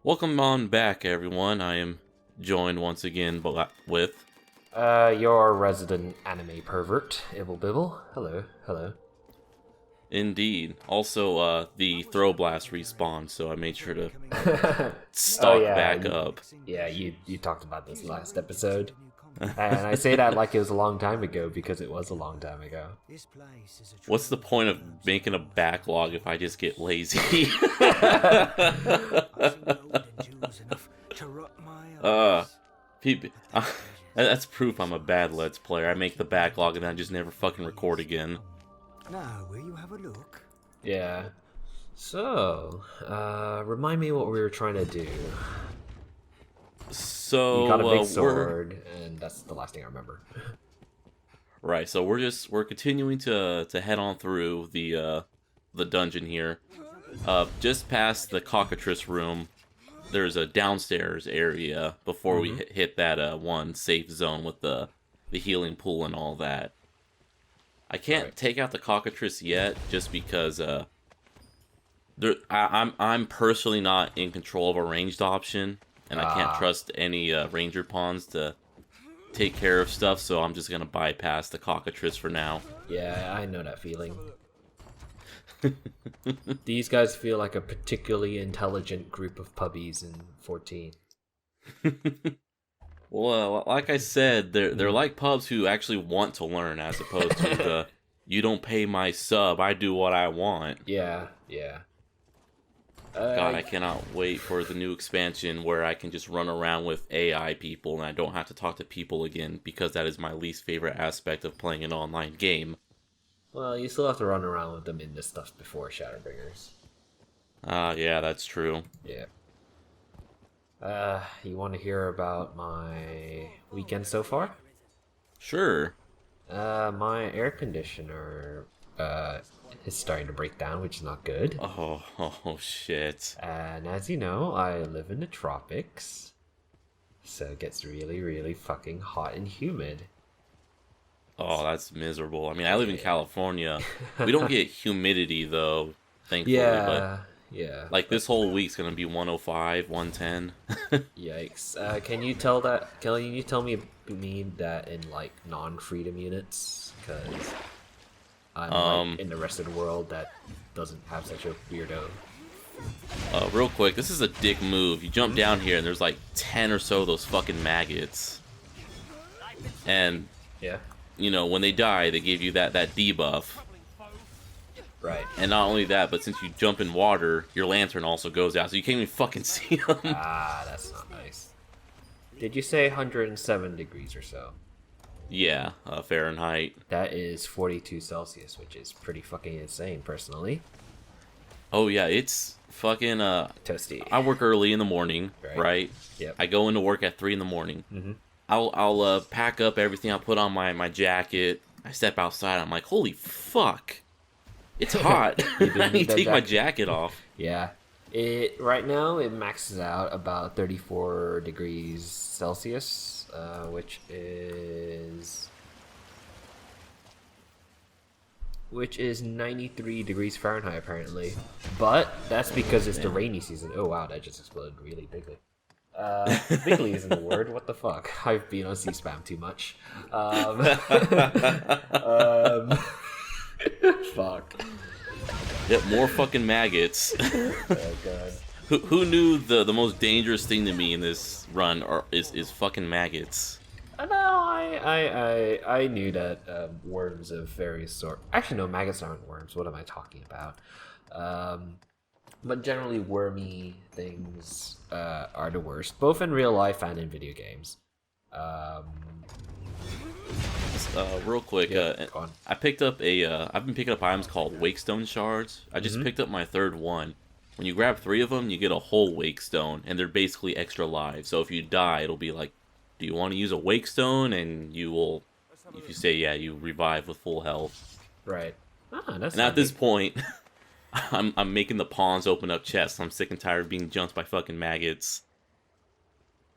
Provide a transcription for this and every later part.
Welcome on back, everyone. I am joined once again with... Your resident anime pervert, Ibble Bibble. Hello, hello. Indeed. Also, the Throw Blast respawned, so I made sure to stock back up. Yeah, you talked about this last episode. And I say that like it was a long time ago, because it was a long time ago. What's the point of making a backlog if I just get lazy? That's proof I'm a bad Let's Player. I make the backlog and then I just never fucking record again. Now, will you have a look? Yeah. So, remind me what we were trying to do. So you got a big sword, and that's the last thing I remember. Right, so we're continuing to head on through the dungeon here. Just past the cockatrice room, there's a downstairs area before we hit that one safe zone with the healing pool and all that. I can't take out the cockatrice yet, just because I'm personally not in control of a ranged option, and I can't trust any ranger pawns to take care of stuff, so I'm just gonna bypass the cockatrice for now. Yeah, I know that feeling. These guys feel like a particularly intelligent group of puppies in 14. Well, like I said, they're like pubs who actually want to learn, as opposed to the you don't pay my sub, I do what I want. Yeah, yeah. God, I cannot wait for the new expansion where I can just run around with AI people and I don't have to talk to people again, because that is my least favorite aspect of playing an online game. Well, you still have to run around with them in this stuff before Shadowbringers. Yeah, that's true. Yeah. You want to hear about my weekend so far? Sure. My air conditioner, is starting to break down, which is not good. Oh shit. And as you know, I live in the tropics, so it gets really, really fucking hot and humid. Oh, that's miserable. I mean, I live in California. We don't get humidity, though, thankfully. Yeah, yeah. Like, this whole week's gonna be 105, 110. Yikes. Can you tell me that in, like, non-freedom units? Because I'm like, in the rest of the world that doesn't have such a weirdo. Real quick, this is a dick move. You jump down here, and there's, like, 10 or so of those fucking maggots. And... yeah. You know, when they die, they give you that debuff. Right. And not only that, but since you jump in water, your lantern also goes out, so you can't even fucking see them. Ah, that's not nice. Did you say 107 degrees or so? Yeah, Fahrenheit. That is 42 Celsius, which is pretty fucking insane, personally. Oh yeah, it's fucking, toasty. I work early in the morning, right? Yep. I go into work at 3 in the morning. Mm-hmm. I'll pack up everything, I'll put on my jacket, I step outside, I'm like, holy fuck, it's hot. I need to take my jacket off. Yeah. Right now, it maxes out about 34 degrees Celsius, which is 93 degrees Fahrenheit, apparently. But that's because it's the rainy season. Oh wow, that just exploded really bigly. Bigly isn't a word. What the fuck? I've been on C-SPAM too much. Fuck. Yep, more fucking maggots. Oh god. Who knew the most dangerous thing to me in this run is fucking maggots? No, I knew that worms of various sort. Actually, no, maggots aren't worms. What am I talking about? But generally, wormy things are the worst, both in real life and in video games. Real quick, go on. I picked up I've been picking up items called Wakestone shards. I just picked up my third one. When you grab 3 of them, you get a whole Wakestone, and they're basically extra lives. So if you die, it'll be like, do you want to use a Wakestone? And you will, if you say yeah, you revive with full health. Right. That's and at this point, I'm making the pawns open up chests. I'm sick and tired of being jumped by fucking maggots.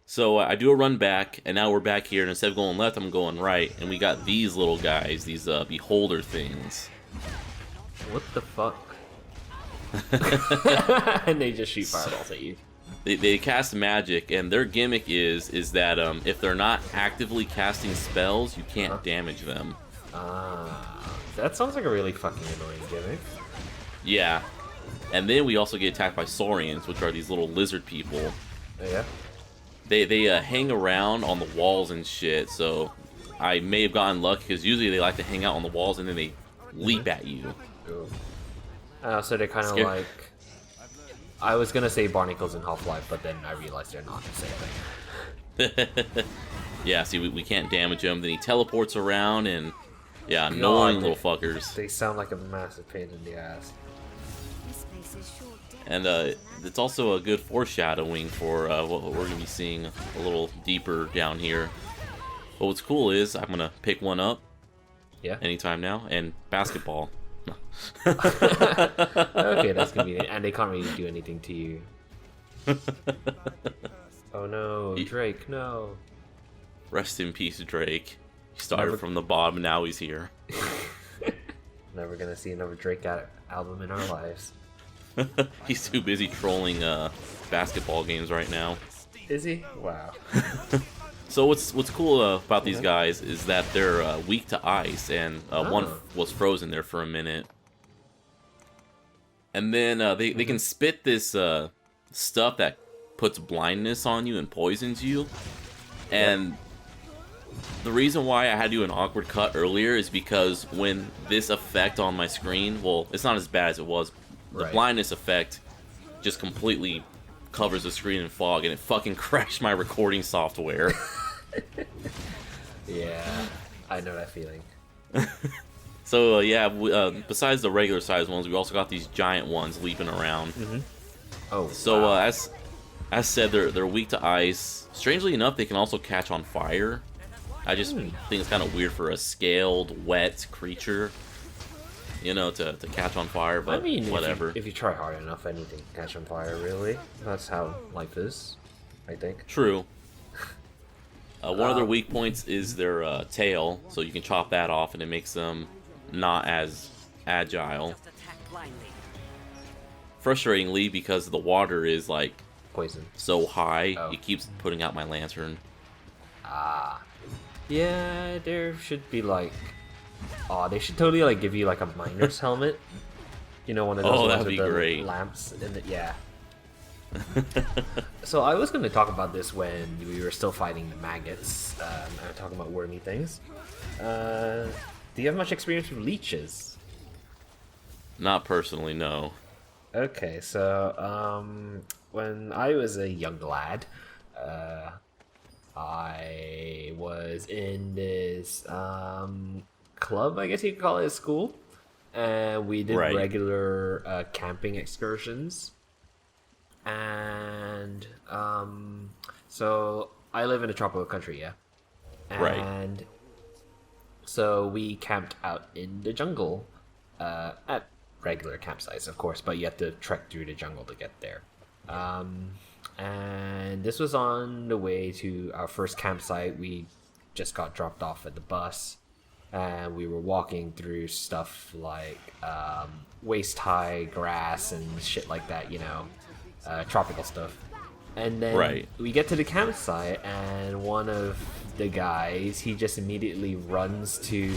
So I do a run back, and now we're back here, and instead of going left, I'm going right, and we got these little guys, these beholder things. What the fuck? And they just shoot fireballs at you. they cast magic, and their gimmick is that if they're not actively casting spells, you can't damage them. That sounds like a really fucking annoying gimmick. Yeah. And then we also get attacked by saurians, which are these little lizard people. Yeah. They hang around on the walls and shit, so I may have gotten lucky, because usually they like to hang out on the walls and then they leap at you. Ooh. So they're kind of Scare- like... I was gonna say barnacles in Half-Life, but then I realized they're not the same thing. Yeah, see, we can't damage him. Then he teleports around, and yeah, annoying little fuckers. They sound like a massive pain in the ass. And it's also a good foreshadowing for what we're going to be seeing a little deeper down here. But what's cool is I'm going to pick one up anytime now, and basketball. Okay, that's convenient. And they can't really do anything to you. Oh no, Drake, no. Rest in peace, Drake. He started from the bottom, now he's here. Never gonna see another Drake album in our lives. He's too busy trolling basketball games right now. Is he? Wow. So what's cool about these guys is that they're weak to ice, and one was frozen there for a minute. And then they can spit this stuff that puts blindness on you and poisons you. And the reason why I had to do an awkward cut earlier is because when this effect on my screen, well, it's not as bad as it was. The blindness effect just completely covers the screen in fog, and it fucking crashed my recording software. Yeah, I know that feeling. So yeah, besides the regular size ones, we also got these giant ones leaping around. Oh, so as said, they're weak to ice. Strangely enough, they can also catch on fire. I just think it's kind of weird for a scaled, wet creature, you know, to catch on fire. But I mean, whatever. If you try hard enough, anything can catch on fire. Really, that's how life is, I think. True. One of their weak points is their tail, so you can chop that off, and it makes them not as agile. Frustratingly, because the water is like Poison. so high, it keeps putting out my lantern. Yeah, there should be like... Oh, they should totally like give you like a miner's helmet. You know, one of those ones that'd with be the great. lamps in it. Yeah. So I was going to talk about this when we were still fighting the maggots. I was talking about wormy things. Do you have much experience with leeches? Not personally, no. Okay, so when I was a young lad, I was in this club, I guess you could call it, at school, and we did regular camping excursions. And so I live in a tropical country, and so we camped out in the jungle at regular campsites, of course, but you have to trek through the jungle to get there. And this was on the way to our first campsite. We just got dropped off at the bus, and we were walking through stuff like waist-high grass and shit like that, you know, tropical stuff. And then we get to the campsite, and one of the guys, he just immediately runs to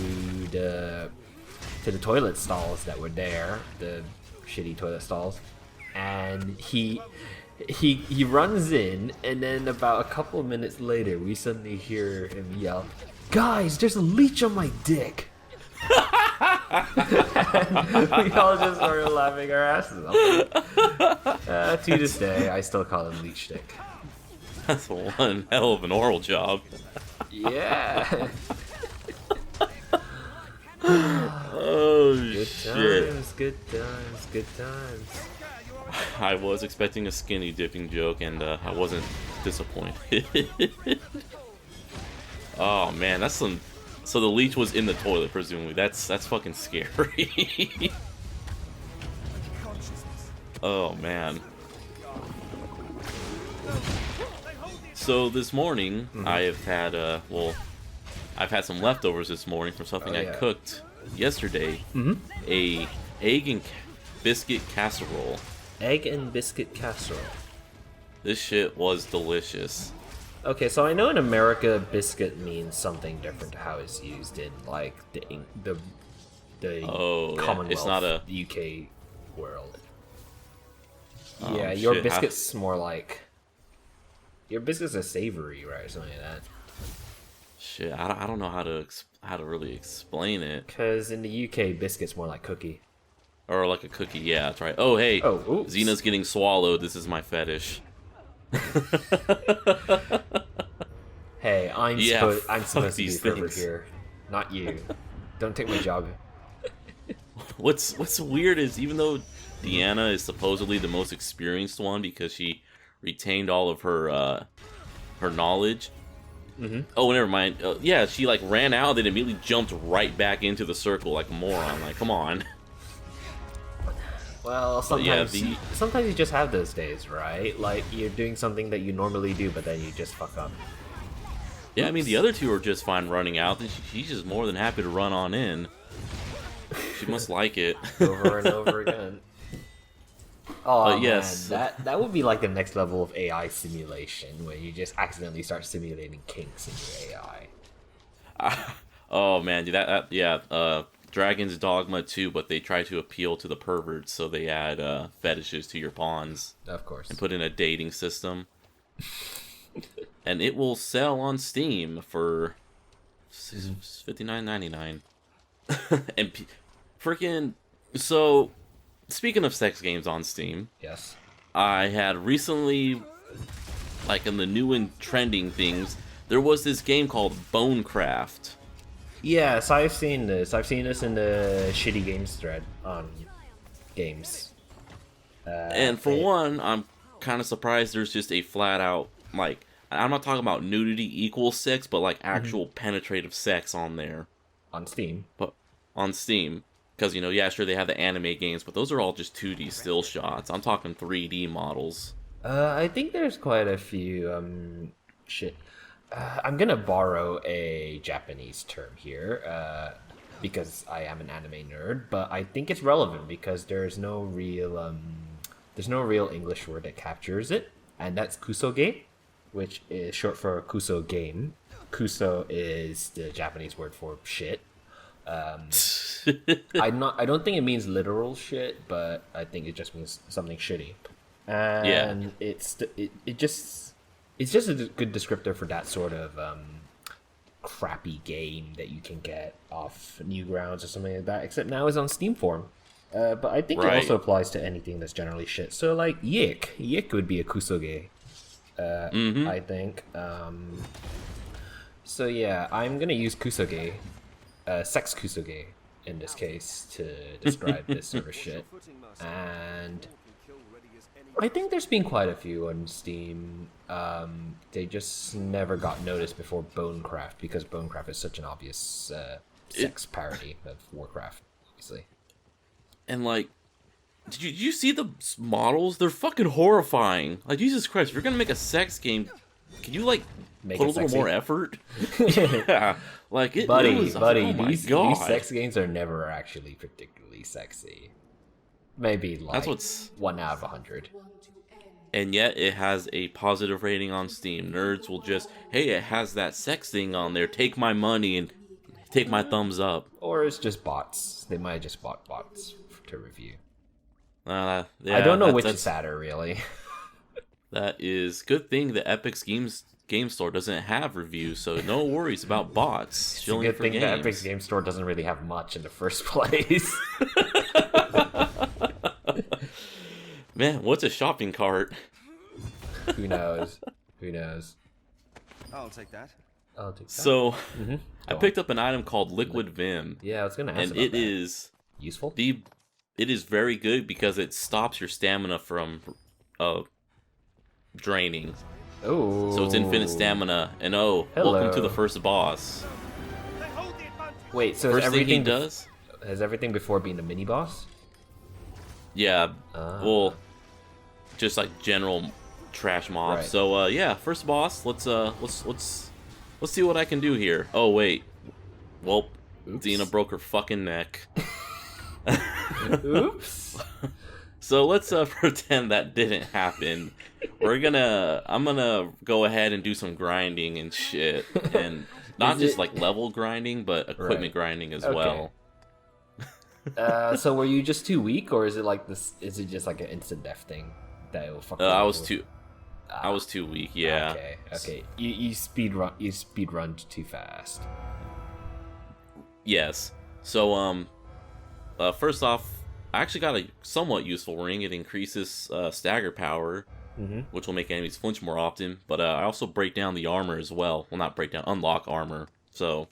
the toilet stalls that were there, the shitty toilet stalls, and he runs in, and then about a couple of minutes later, we suddenly hear him yell, "Guys, there's a leech on my dick!" We all just started laughing our asses off. To this day, I still call him leech dick. That's one hell of an oral job. Yeah. Oh, good shit. Times, good times. I was expecting a skinny dipping joke, and I wasn't disappointed. Oh man, that's some. So the leech was in the toilet, presumably. That's fucking scary. Oh man. So this morning, I have had I've had some leftovers this morning from something I cooked yesterday. A egg and biscuit casserole. Egg and biscuit casserole. This shit was delicious. Okay, so I know in America, biscuit means something different to how it's used in like the Oh, yeah. Commonwealth, It's not a UK world. Oh, Yeah, your shit, biscuits more like your biscuits are savory, right, or something like that. Shit, I don't know how to really explain it. Because in the UK, biscuits more like cookie. Or like a cookie, yeah, that's right. Oh, hey, Oh, oops. Xena's getting swallowed. This is my fetish. Hey, I'm Yeah, supposed fuck to be these pervert things. here, not you. Don't take my job. What's weird is even though Deanna is supposedly the most experienced one because she retained all of her knowledge. Mm-hmm. Oh, never mind. Yeah, she like ran out, then immediately jumped right back into the circle like a moron. Like, come on. Well, But yeah, sometimes you just have those days, right? Like you're doing something that you normally do, but then you just fuck up. Yeah, I mean the other two are just fine running out. And she's just more than happy to run on in. She must like it. Over and over again. Oh But yes. man, that would be like the next level of AI simulation, where you just accidentally start simulating kinks in your AI. Oh man, dude, yeah. Dragon's Dogma 2, but they try to appeal to the perverts, so they add fetishes to your pawns Of course. and put in a dating system. And it will sell on Steam for $59.99. And freaking so, speaking of sex games on Steam, Yes. I had recently, like in the new and trending things, there was this game called Bonecraft. Yes, I've seen this. I've seen this in the shitty games thread on games. And for one, I'm kind of surprised there's just a flat out, like, I'm not talking about nudity equals sex, but like actual penetrative sex on there. On Steam. But on Steam. Because, you know, yeah, sure, they have the anime games, but those are all just 2D still shots. I'm talking 3D models. I think there's quite a few, shit. I'm gonna borrow a Japanese term here, because I am an anime nerd, but I think it's relevant because there's no real English word that captures it, and that's kusoge, which is short for kuso game. Kuso is the Japanese word for shit. I don't think it means literal shit, but I think it just means something shitty. And it's just a good descriptor for that sort of crappy game that you can get off Newgrounds or something like that. Except now it's on Steam form. But I think it also applies to anything that's generally shit. So like Yik would be a kusoge. I think. So yeah, I'm gonna use kusoge, sex kusoge in this case to describe this sort of shit. And I think there's been quite a few on Steam. They just never got noticed before Bonecraft because Bonecraft is such an obvious sex parody of Warcraft, obviously. And like, did you see the models? They're fucking horrifying. Like, Jesus Christ, if you're gonna make a sex game, can you like put a little sexy. more effort? Yeah, like it, Buddy, it was, oh my these God. sex games are never actually particularly sexy. Maybe like That's what's 1 out of 100. And yet it has a positive rating on Steam. Nerds will just, hey, it has that sex thing on there. Take my money and take my thumbs up. Or it's just bots. They might have just bought bots to review. Yeah, I don't know which is sadder, really. That is good thing the Epic's Game Store doesn't have reviews, so no worries about bots. It's a good thing the Epic's Game Store doesn't really have much in the first place. Man, what's a shopping cart? Who knows? Who knows? I'll take that. I'll take that. So, Mm-hmm. I picked up an item called Liquid Vim. Yeah, I was gonna ask And about it that. is Useful? it is very good because it stops your stamina from draining. Oh. So it's infinite stamina, and welcome to the first boss. Wait, so First is thing he everything does? has everything before being a mini boss? Yeah, well, just like general trash mobs. Right. So yeah, first boss. Let's see what I can do here. Oh wait, well, Oops. Xena broke her fucking neck. Oops. So let's pretend that didn't happen. I'm gonna go ahead and do some grinding and shit, and not Is just it- like level grinding, but equipment Right. grinding as Okay. well. So were you just too weak, or is it like this? Is it just like an instant death thing that will fuck? I you was over? too I was too weak. Yeah. Okay. You speed run too fast. Yes. So first off, I actually got a somewhat useful ring. It increases stagger power, Mm-hmm. which will make enemies flinch more often. But I also break down the armor as well. Well, not break down, unlock armor. So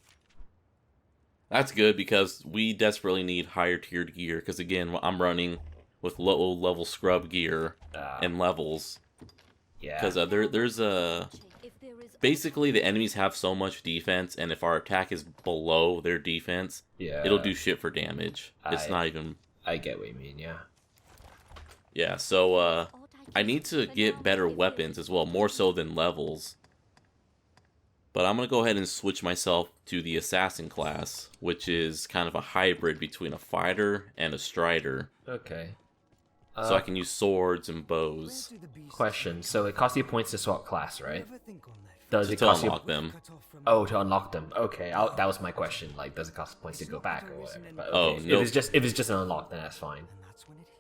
that's good because we desperately need higher tiered gear. Because again, I'm running with low level scrub gear and levels. Yeah. Because there's a basically the enemies have so much defense, and if our attack is below their defense, Yeah. it'll do shit for damage. It's I- not even. I get what you mean. Yeah. Yeah, so I need to get better weapons as well, more so than levels. But I'm gonna go ahead and switch myself to the assassin class, which is kind of a hybrid between a fighter and a strider. Okay. So I can use swords and bows Question. So it costs you points to swap class, right? Does it to cost you? unlock them. Oh, to unlock them. Okay, that was my question. Like, does it cost points to go back or whatever? But Oh, okay. no. If it's just an unlock, then that's fine.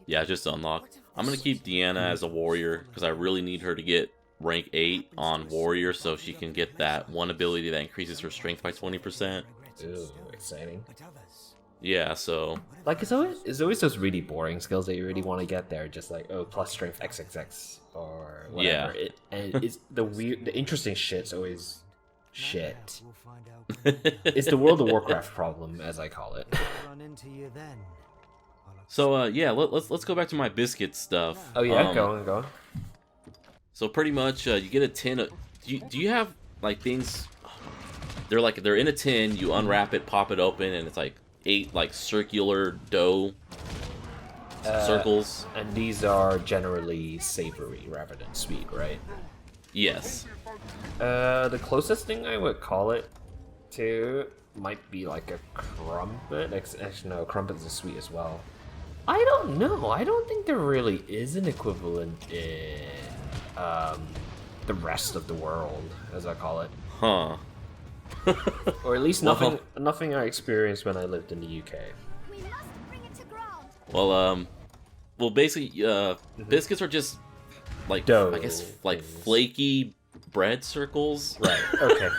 Yeah, just to unlock. I'm gonna keep Deanna as a warrior because I really need her to get rank 8 on warrior so she can get that one ability that increases her strength by 20%. Ooh, exciting. Yeah, so Like it's always those really boring skills that you really want to get there, just like plus strength XXX or whatever. Yeah. And it's the interesting shit's always shit. It's the World of Warcraft problem, as I call it. So yeah, let's go back to my biscuit stuff. Oh yeah, go on. So pretty much, you get a tin. Do you have like things? They're in a tin. You unwrap it, pop it open, and it's like 8 like circular dough circles. And these are generally savory rather than sweet, right? Yes. The closest thing I would call it to might be like a crumpet. Actually, no, crumpets are sweet as well. I don't know. I don't think there really is an equivalent in the rest of the world, as I call it, Huh. or at least Well- nothing I experienced when I lived in the UK. We must bring it to ground. Well, basically, biscuits are just like Dough I guess like things. flaky bread circles. Right. Okay.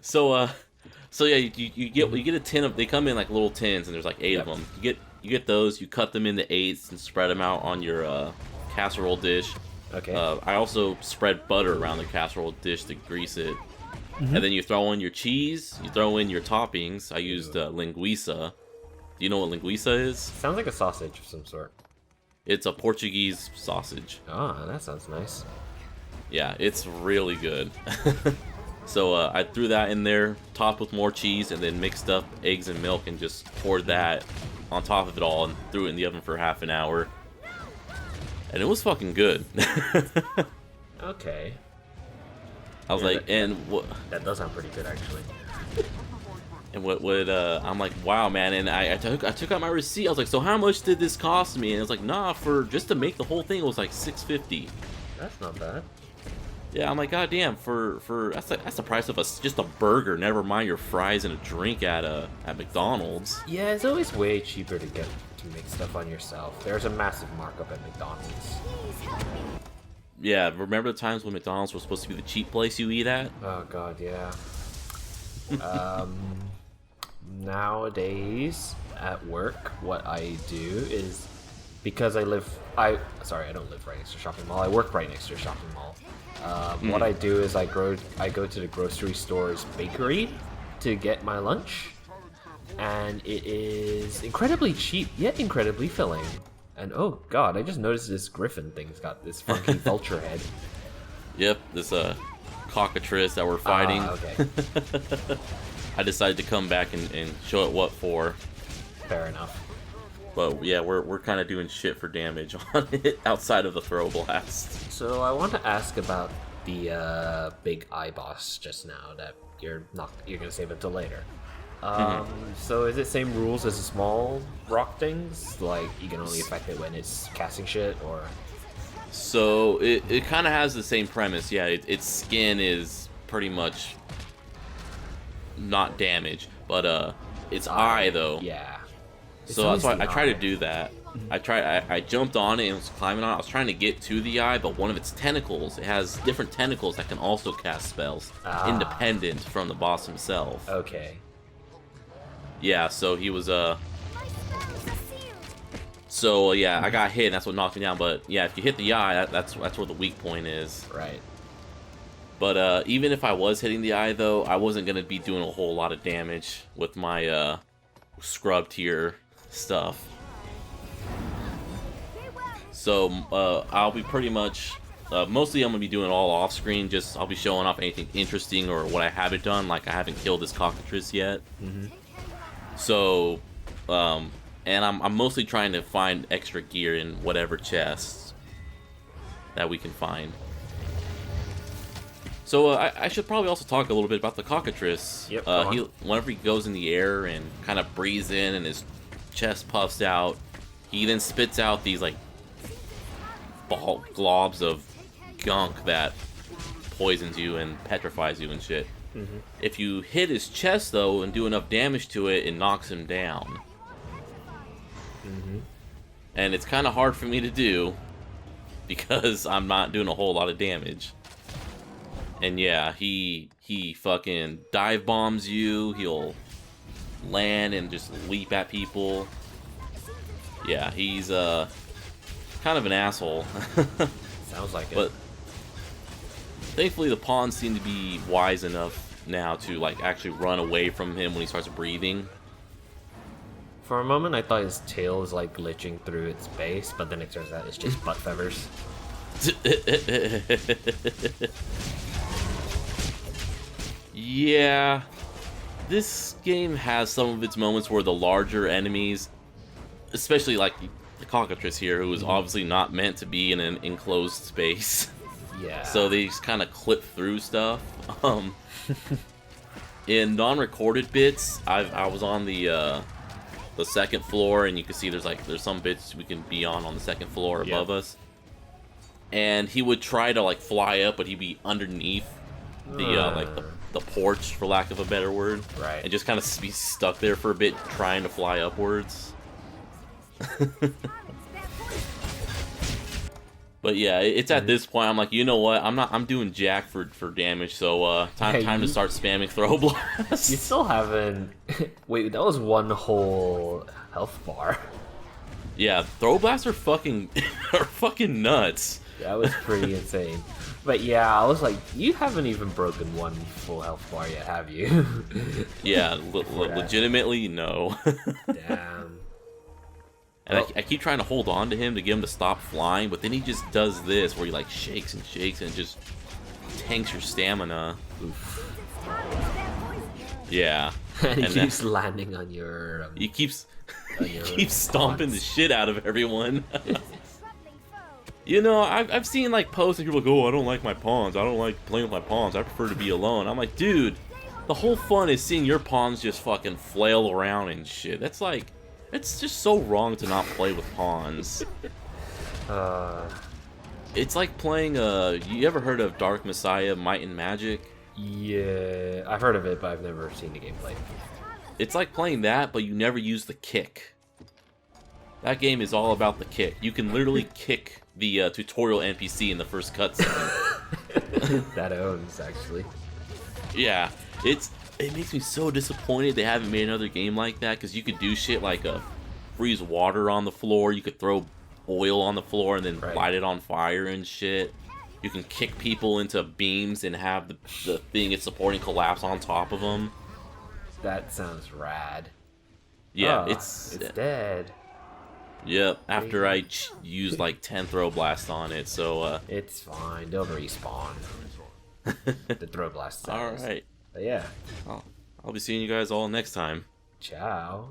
So yeah, you get a tin of. They come in like little tins, and there's like 8 of them. You get those. You cut them into 8s and spread them out on your casserole dish. Okay. I also spread butter around the casserole dish to grease it, and then you throw in your cheese. You throw in your toppings. I used linguiça. Do you know what linguiça is? Sounds like a sausage of some sort. It's a Portuguese sausage. Ah, that sounds nice. Yeah, it's really good. So I threw that in there, topped with more cheese, and then mixed up eggs and milk and just poured that on top of it all and threw it in the oven for half an hour. And it was fucking good. Okay. I was Yeah, like, and what? That does sound pretty good, actually. And what would I'm like, wow, man. And I took out my receipt. I was like, so how much did this cost me? And it was like, nah, for just to make the whole thing, it was like $6.50. That's not bad. Yeah, I'm like, goddamn, for that's the price of just a burger. Never mind your fries and a drink at McDonald's. Yeah, it's always way cheaper to make stuff on yourself. There's a massive markup at McDonald's. Please help me. Yeah, remember the times when McDonald's was supposed to be the cheap place you eat at? Oh god, yeah. Nowadays at work, what I do is because I don't live right next to a shopping mall. I work right next to a shopping mall. What I do is I go to the grocery store's bakery to get my lunch, and it is incredibly cheap yet incredibly filling. And oh god, I just noticed this griffin thing's got this funky vulture head. Yep, this cockatrice that we're fighting. Okay, I decided to come back and show it what for. fair enough. But yeah, we're kind of doing shit for damage on it outside of the throw blast. So I want to ask about the big eye boss just now that you're gonna save until later. So is it same rules as the small rock things? Like you can only affect it when it's casting shit, or? So it kind of has the same premise. Yeah, its skin is pretty much not damaged, but its eye though. Yeah. So that's why I try to do that. I jumped on it and was climbing on it. I was trying to get to the eye, but one of its tentacles, it has different tentacles that can also cast spells, independent from the boss himself. Okay. Yeah, so he was My spells are sealed. So yeah, I got hit, and that's what knocked me down. But yeah, if you hit the eye, that's where the weak point is. Right. But even if I was hitting the eye, though, I wasn't gonna be doing a whole lot of damage with my scrub tier stuff. So I'll be pretty much, mostly I'm gonna be doing it all off screen. Just I'll be showing off anything interesting or what I haven't done. Like I haven't killed this cockatrice yet. So, and I'm mostly trying to find extra gear in whatever chests that we can find. So I should probably also talk a little bit about the cockatrice. Yep, whenever he goes in the air and kind of breathes in and his chest puffs out, he then spits out these like ball globs of gunk that poisons you and petrifies you and shit. If you hit his chest though and do enough damage to it, it knocks him down. And it's kind of hard for me to do because I'm not doing a whole lot of damage. And yeah, he fucking dive bombs you. He'll land and just leap at people. Yeah, he's kind of an asshole. Sounds like it. But thankfully the pawns seem to be wise enough now to like actually run away from him when he starts breathing. For a moment, I thought his tail was like glitching through its base, but then it turns out it's just butt feathers. Yeah, this game has some of its moments where the larger enemies, especially like the cockatrice here, who is obviously not meant to be in an enclosed space. Yeah. So they just kind of clip through stuff. In non-recorded bits, I was on the second floor, and you can see there's some bits we can be on the second floor above us. And he would try to like fly up, but he'd be underneath the porch, for lack of a better word. Right. And just kind of be stuck there for a bit, trying to fly upwards. But yeah, it's at this point I'm like, you know what? I'm doing jack for damage, so time to start spamming throw blasts. You still haven't. Wait, that was one whole health bar. Yeah, throw blasts are fucking nuts. That was pretty insane. But yeah, I was like, you haven't even broken one full health bar yet, have you? Yeah, legitimately, no. Damn. And I keep trying to hold on to him to get him to stop flying, but then he just does this, where he like shakes and shakes and just tanks your stamina. Oof. Yeah. And he keeps landing on your... he keeps stomping the shit out of everyone. You know, I've seen like posts and people like, oh, I don't like my pawns. I don't like playing with my pawns. I prefer to be alone. I'm like, dude, the whole fun is seeing your pawns just fucking flail around and shit. That's like, it's just so wrong to not play with pawns. It's like playing you ever heard of Dark Messiah Might and Magic? Yeah, I've heard of it, but I've never seen the gameplay. It's like playing that, but you never use the kick. That game is all about the kick. You can literally kick the tutorial NPC in the first cutscene. That owns, actually. Yeah, it makes me so disappointed they haven't made another game like that, because you could do shit like freeze water on the floor, you could throw oil on the floor and then light it on fire and shit. You can kick people into beams and have the thing it's supporting collapse on top of them. That sounds rad. Yeah, it's dead. Yep, after I used like 10 throw blasts on it, so it's fine, they'll respawn. The throw blasts. Alright. But yeah. I'll be seeing you guys all next time. Ciao.